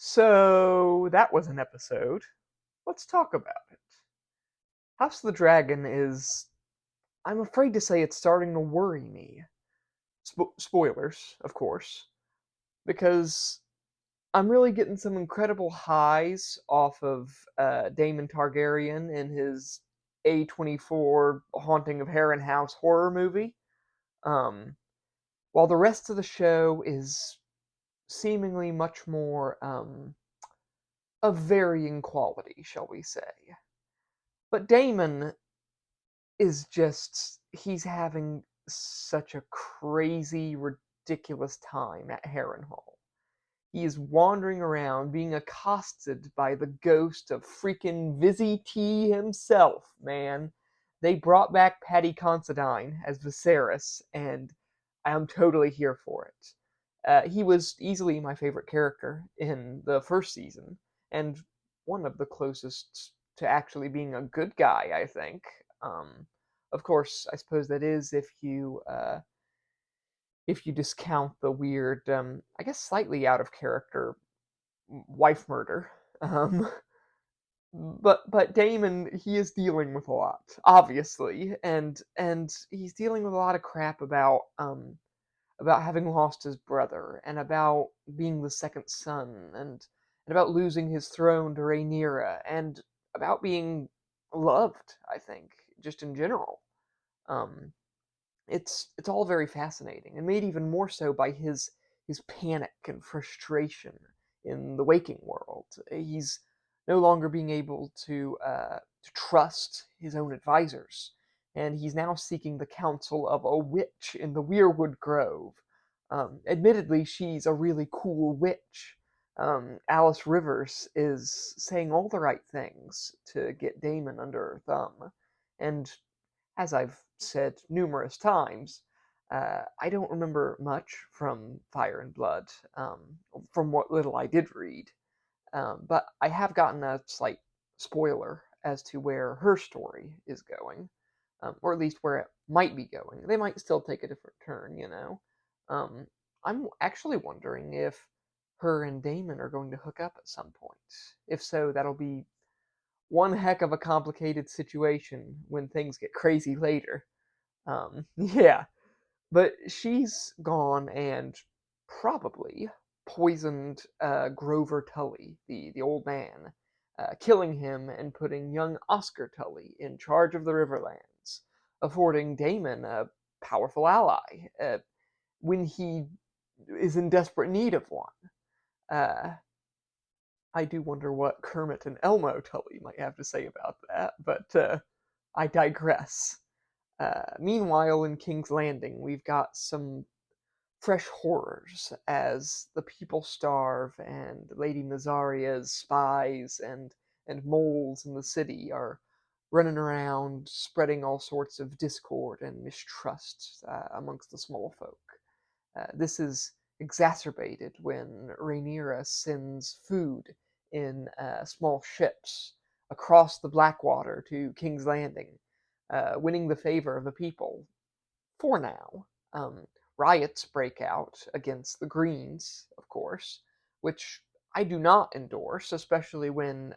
So that was an episode. Let's talk about it. House of the Dragon is. I'm afraid to say it's starting to worry me. Spoilers, of course, because I'm really getting some incredible highs off of Daemon Targaryen in his A24 Haunting of Harrenhal horror movie. Um, while the rest of the show is seemingly much more of varying quality, shall we say. But Daemon is just he's having such a crazy, ridiculous time at Harrenhal. He is wandering around being accosted by the ghost of freaking Vizzy T himself, man. They brought back Paddy Considine as Viserys, and I'm totally here for it. He was easily my favorite character in the first season, and one of the closest to actually being a good guy, I think. Of course, I suppose that is if you discount the weird, I guess slightly out of character wife murder. Um, but Damon, he is dealing with a lot, obviously, and he's dealing with a lot of crap about having lost his brother, and about being the second son, and about losing his throne to Rhaenyra, and about being loved, I think, just in general. Um, it's all very fascinating, and made even more so by his panic and frustration in the waking world. He's no longer being able to trust his own advisors, and he's now seeking the counsel of a witch in the Weirwood Grove. Admittedly, she's a really cool witch. Alice Rivers is saying all the right things to get Damon under her thumb, and as I've said numerous times, I don't remember much from Fire and Blood, from what little I did read, but I have gotten a slight spoiler as to where her story is going, or at least where it might be going. They might still take a different turn, you know. Um, I'm actually wondering if her and Damon are going to hook up at some point. If so, that'll be one heck of a complicated situation when things get crazy later. Yeah, but she's gone and probably poisoned Grover Tully, the old man, killing him and putting young Oscar Tully in charge of the Riverlands, affording Daemon a powerful ally when he is in desperate need of one. Uh, I do wonder what Kermit and Elmo Tully might have to say about that, but I digress. Meanwhile, in King's Landing, we've got some fresh horrors as the people starve, and Lady Nazaria's spies and moles in the city are running around spreading all sorts of discord and mistrust amongst the small folk. This is exacerbated when Rhaenyra sends food in small ships across the Blackwater to King's Landing, winning the favor of the people for now. Riots break out against the Greens, of course, which I do not endorse, especially when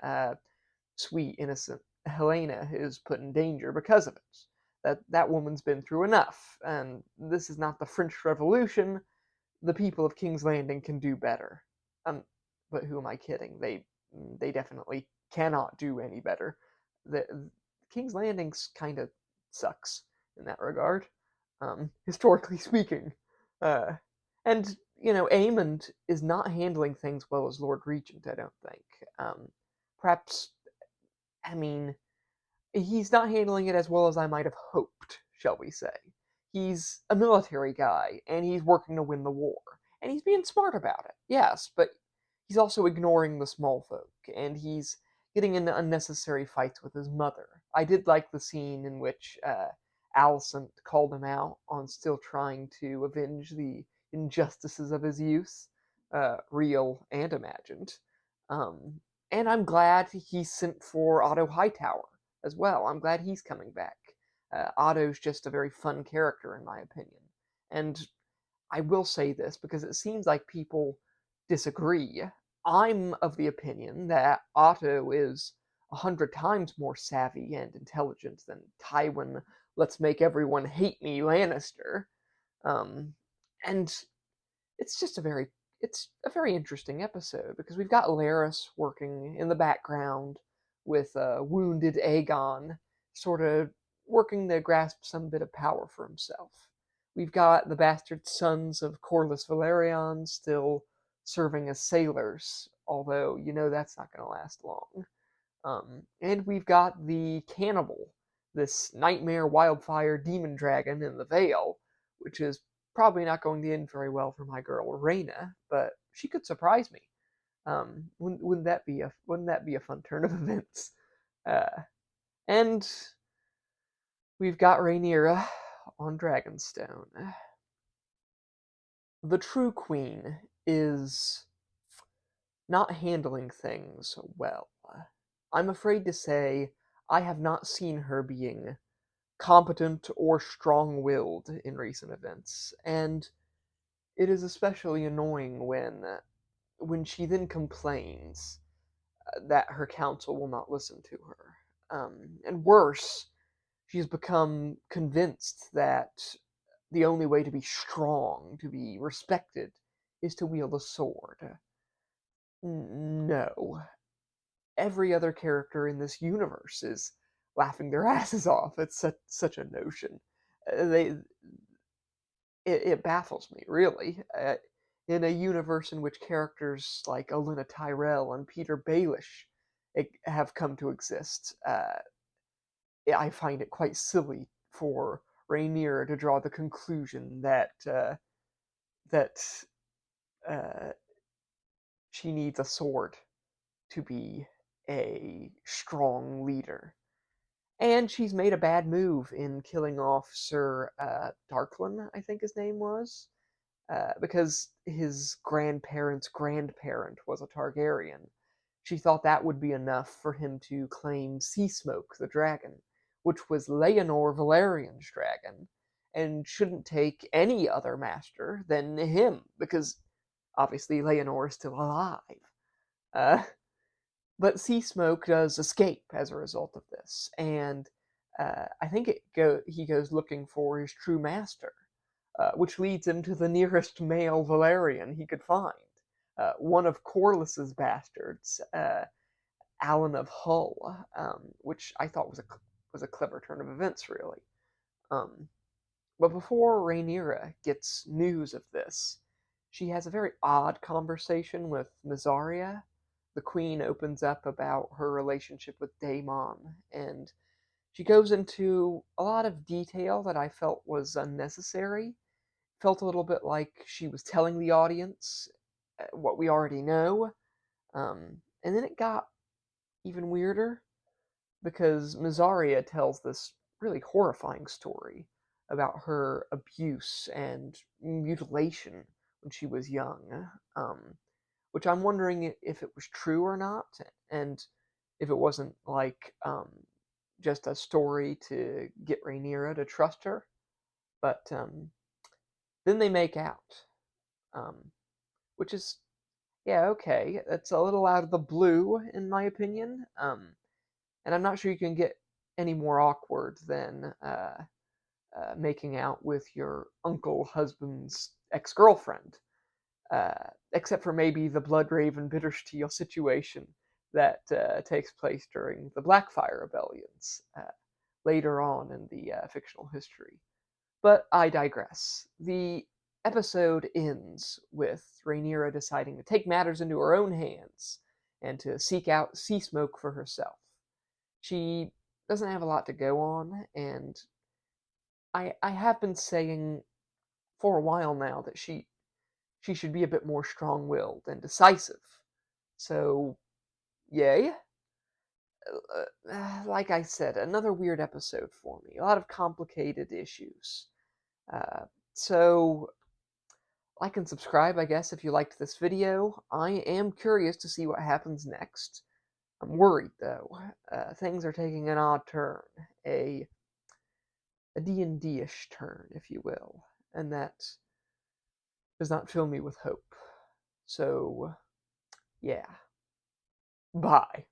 sweet, innocent Helena is put in danger because of it. That woman's been through enough, and this is not the French Revolution. The people of King's Landing can do better. Um, but who am I kidding? They definitely cannot do any better. The King's Landing's kind of sucks in that regard, historically speaking. Uh, and Aemond is not handling things well as Lord Regent. I don't think. Perhaps, I mean, he's not handling it as well as I might have hoped, shall we say. He's a military guy, and he's working to win the war. And he's being smart about it, yes, but he's also ignoring the small folk, and he's getting into unnecessary fights with his mother. I did like the scene in which Alicent called him out on still trying to avenge the injustices of his youth, real and imagined. Um, and I'm glad he sent for Otto Hightower as well. I'm glad he's coming back. Otto's just a very fun character, in my opinion. And I will say this because it seems like people disagree. I'm of the opinion that Otto is 100 times more savvy and intelligent than Tywin. Let's make everyone hate me, Lannister. Um, and it's just it's a very interesting episode because we've got Laris working in the background with wounded Aegon, sort of working to grasp some bit of power for himself. We've got the bastard sons of Corlys Velaryon still serving as sailors, although you know that's not going to last long. And we've got the cannibal, this nightmare wildfire demon dragon in the Vale, which is probably not going to end very well for my girl Rhaenyra, but she could surprise me. Wouldn't that be a fun turn of events? Uh, and we've got Rhaenyra on Dragonstone. The true queen is not handling things well. I'm afraid to say I have not seen her being competent or strong willed in recent events, and it is especially annoying when she then complains that her council will not listen to her. And worse, she's become convinced that the only way to be strong, to be respected, is to wield a sword. No. Every other character in this universe is laughing their asses off at such a notion. They it baffles me, really. In a universe in which characters like Olenna Tyrell and Peter Baelish have come to exist, I find it quite silly for Rhaenyra to draw the conclusion that uh, she needs a sword to be a strong leader. And she's made a bad move in killing off Sir Darklyn, I think his name was, because his grandparent's grandparent was a Targaryen. She thought that would be enough for him to claim Seasmoke the dragon, which was Laenor Valyrian's dragon, and shouldn't take any other master than him, because obviously Laenor is still alive. Uh, but Seasmoke does escape as a result of this, and I think he goes looking for his true master, which leads him to the nearest male Valyrian he could find, one of Corlys's bastards, Alan of Hull, which I thought was a clever turn of events, really. Um, but before Rhaenyra gets news of this, she has a very odd conversation with Mysaria. The queen opens up about her relationship with Daemon, and she goes into a lot of detail that I felt was unnecessary. Felt a little bit like she was telling the audience what we already know. And then it got even weirder because Mysaria tells this really horrifying story about her abuse and mutilation when she was young, which I'm wondering if it was true or not, and if it wasn't like just a story to get Rhaenyra to trust her. But then they make out, um, which is, yeah, okay. It's a little out of the blue, in my opinion. And I'm not sure you can get any more awkward than making out with your uncle husband's ex-girlfriend, except for maybe the Bloodraven Bittersteel situation that takes place during the Blackfire rebellions later on in the fictional history. But I digress. The episode ends with Rhaenyra deciding to take matters into her own hands and to seek out Seasmoke for herself. She doesn't have a lot to go on, and I have been saying for a while now that she should be a bit more strong-willed and decisive. So, yay. Like I said, another weird episode for me. A lot of complicated issues. Uh, so, like and subscribe, I guess, if you liked this video. I am curious to see what happens next. I'm worried, though. Things are taking an odd turn. A D&D-ish turn, if you will. And that does not fill me with hope. So, Yeah. Bye.